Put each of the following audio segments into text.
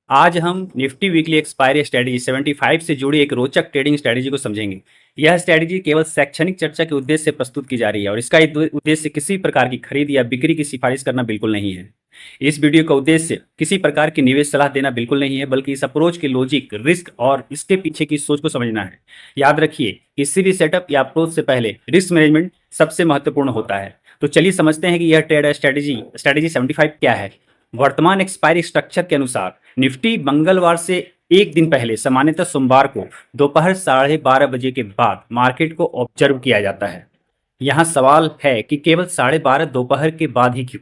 आज हम Nifty weekly expiry strategy 75 से जुड़ी एक रोचक ट्रेडिंग स्ट्रेटजी को समझेंगे। यह स्ट्रेटजी केवल शैक्षणिक चर्चा के उद्देश्य से प्रस्तुत की जा रही है और इसका उद्देश्य किसी प्रकार की खरीद या बिक्री की सिफारिश करना बिल्कुल नहीं है। इस वीडियो का उद्देश्य किसी प्रकार की निवेश सलाह देना बिल्कुल नहीं है, बल्कि इस अप्रोच के लॉजिक, रिस्क और इसके पीछे की सोच को समझना है। याद रखिए, किसी भी सेटअप या अप्रोच से पहले रिस्क मैनेजमेंट सबसे महत्वपूर्ण होता है। तो चलिए समझते हैं कि यह ट्रेड स्ट्रेटजी 75 क्या है। वर्तमान एक्सपायरी स्ट्रक्चर के अनुसार निफ्टी मंगलवार से एक दिन पहले, सामान्यतः सोमवार को दोपहर 12:30 बजे के बाद मार्केट को ऑब्जर्व किया जाता है। यहाँ सवाल है कि केवल 12:30 दोपहर के बाद ही क्यों?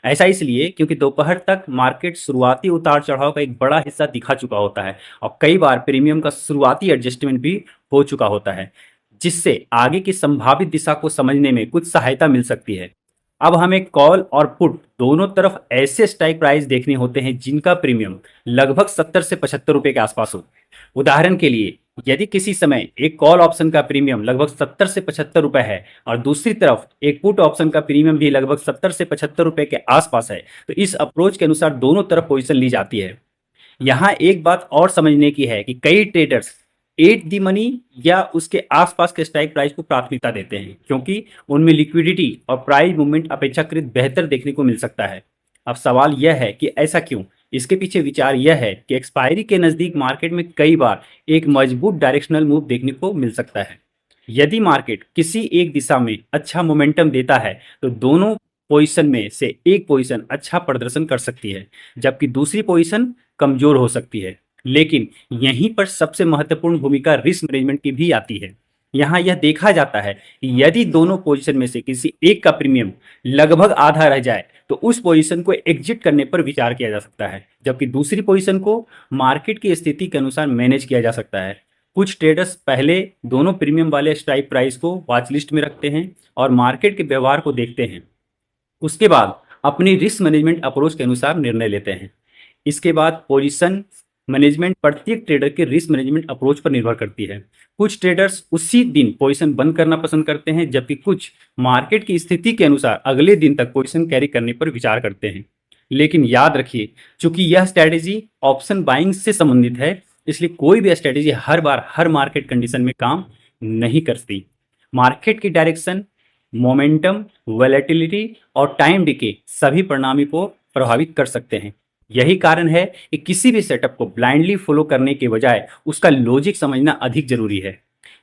ऐसा इसलिए क्योंकि दोपहर तक मार्केट शुरुआती उतार चढ़ाव का एक बड़ा हिस्सा दिखा चुका होता है और कई बार प्रीमियम का शुरुआती एडजस्टमेंट भी हो चुका होता है, जिससे आगे की संभावित दिशा को समझने में कुछ सहायता मिल सकती है। अब हमें कॉल और पुट दोनों तरफ ऐसे स्ट्राइक प्राइस देखने होते हैं जिनका प्रीमियम लगभग 70 से 75 रुपए के आसपास हो। उदाहरण के लिए, यदि किसी समय एक कॉल ऑप्शन का प्रीमियम लगभग 70 से 75 रुपए है और दूसरी तरफ एक पुट ऑप्शन का प्रीमियम भी लगभग 70 से 75 रुपए के आसपास है, तो इस अप्रोच के अनुसार दोनों तरफ पोजीशन ली जाती है। यहाँ एक बात और समझने की है कि कई ट्रेडर्स एट दी मनी या उसके आसपास के स्ट्राइक प्राइस को प्राथमिकता देते हैं, क्योंकि उनमें लिक्विडिटी और प्राइस मूवमेंट अपेक्षाकृत बेहतर देखने को मिल सकता है। अब सवाल यह है कि ऐसा क्यों? इसके पीछे विचार यह है कि एक्सपायरी के नज़दीक मार्केट में कई बार एक मजबूत डायरेक्शनल मूव देखने को मिल सकता है। यदि मार्केट किसी एक दिशा में अच्छा मोमेंटम देता है, तो दोनों पोजीशन में से एक पोजीशन अच्छा प्रदर्शन कर सकती है, जबकि दूसरी पोजीशन कमजोर हो सकती है। लेकिन यहीं पर सबसे महत्वपूर्ण भूमिका रिस्क मैनेजमेंट की भी आती है। यहाँ यह देखा जाता है कि यदि दोनों पोजीशन में से किसी एक का प्रीमियम लगभग आधा रह जाए, तो उस पोजीशन को एग्जिट करने पर विचार किया जा सकता है, जबकि दूसरी पोजीशन को मार्केट की स्थिति के अनुसार मैनेज किया जा सकता है। कुछ ट्रेडर्स पहले दोनों प्रीमियम वाले स्ट्राइक प्राइस को वॉच लिस्ट में रखते हैं और मार्केट के व्यवहार को देखते हैं। उसके बाद अपनी रिस्क मैनेजमेंट अप्रोच के अनुसार निर्णय लेते हैं। इसके बाद पोजीशन मैनेजमेंट प्रत्येक ट्रेडर के रिस्क मैनेजमेंट अप्रोच पर निर्भर करती है। कुछ ट्रेडर्स उसी दिन पोजीशन बंद करना पसंद करते हैं, जबकि कुछ मार्केट की स्थिति के अनुसार अगले दिन तक पोजीशन कैरी करने पर विचार करते हैं। लेकिन याद रखिए, चूंकि यह स्ट्रेटेजी ऑप्शन बाइंग से संबंधित है, इसलिए कोई भी स्ट्रेटेजी हर बार हर मार्केट कंडीशन में काम नहीं करती। मार्केट की डायरेक्शन, मोमेंटम, वोलेटिलिटी और टाइम डिके सभी प्रणाली को प्रभावित कर सकते हैं। यही कारण है कि किसी भी सेटअप को ब्लाइंडली फॉलो करने के बजाय उसका लॉजिक समझना अधिक जरूरी है।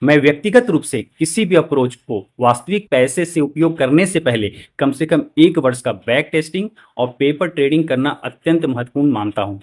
मैं व्यक्तिगत रूप से किसी भी अप्रोच को वास्तविक पैसे से उपयोग करने से पहले कम से कम 1 वर्ष का बैक टेस्टिंग और पेपर ट्रेडिंग करना अत्यंत महत्वपूर्ण मानता हूँ।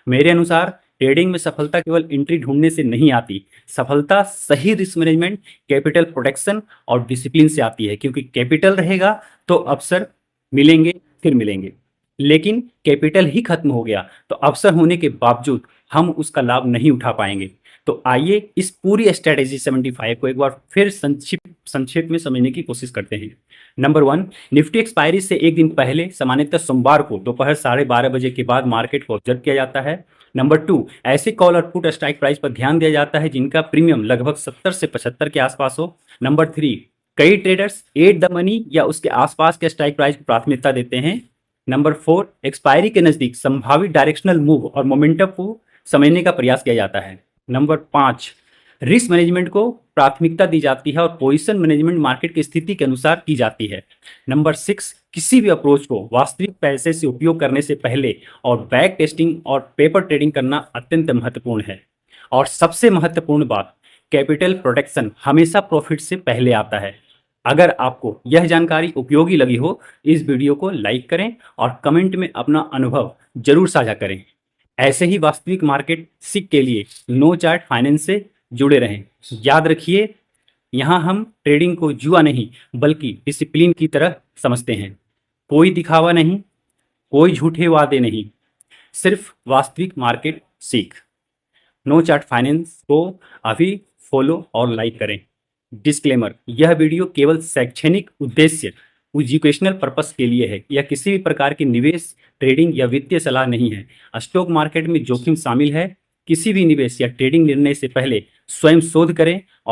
मेरे अनुसार ट्रेडिंग में सफलता केवल एंट्री ढूंढने से नहीं आती। सफलता सही रिस्क मैनेजमेंट, कैपिटल प्रोटेक्शन और डिसिप्लिन से आती है, क्योंकि कैपिटल रहेगा तो अवसर मिलेंगे, फिर मिलेंगे। लेकिन कैपिटल ही खत्म हो गया तो अवसर होने के बावजूद हम उसका लाभ नहीं उठा पाएंगे। तो आइए इस पूरी स्ट्रेटेजी 75 को एक बार फिर संक्षेप में समझने की कोशिश करते हैं। नंबर 1, निफ्टी एक्सपायरी से एक दिन पहले, सामान्यतः सोमवार को दोपहर 12:30 बजे के बाद मार्केट को ऑब्जर्व किया जाता है। नंबर 2, ऐसे कॉल और पुट स्ट्राइक प्राइस पर ध्यान दिया जाता है जिनका प्रीमियम लगभग 70 से 75 के आसपास हो। नंबर 3, कई ट्रेडर्स एट द मनी या उसके आसपास के स्ट्राइक प्राइस को प्राथमिकता देते हैं। नंबर 4, एक्सपायरी के नज़दीक संभावित डायरेक्शनल मूव और मोमेंटम को समझने का प्रयास किया जाता है। नंबर 5, रिस्क मैनेजमेंट को प्राथमिकता दी जाती है और पोजीशन मैनेजमेंट मार्केट की स्थिति के अनुसार की जाती है। नंबर 6, किसी भी अप्रोच को वास्तविक पैसे से उपयोग करने से पहले और बैक टेस्टिंग और पेपर ट्रेडिंग करना अत्यंत महत्वपूर्ण है। और सबसे महत्वपूर्ण बात, कैपिटल प्रोटेक्शन हमेशा प्रॉफिट से पहले आता है। अगर आपको यह जानकारी उपयोगी लगी हो, इस वीडियो को लाइक करें और कमेंट में अपना अनुभव जरूर साझा करें। ऐसे ही वास्तविक मार्केट सीख के लिए नो चार्ट फाइनेंस से जुड़े रहें। याद रखिए, यहाँ हम ट्रेडिंग को जुआ नहीं बल्कि डिसिप्लिन की तरह समझते हैं। कोई दिखावा नहीं, कोई झूठे वादे नहीं, सिर्फ वास्तविक मार्केट सीख। नो चार्ट फाइनेंस को अभी फॉलो और लाइक करें। डिस्क्लेमर, यह वीडियो केवल शैक्षणिक उद्देश्य, एजुकेशनल पर्पस के लिए है। यह किसी भी प्रकार की निवेश, ट्रेडिंग या वित्तीय सलाह नहीं है। स्टॉक मार्केट में जोखिम शामिल है। किसी भी निवेश या ट्रेडिंग निर्णय से पहले स्वयं शोध करें और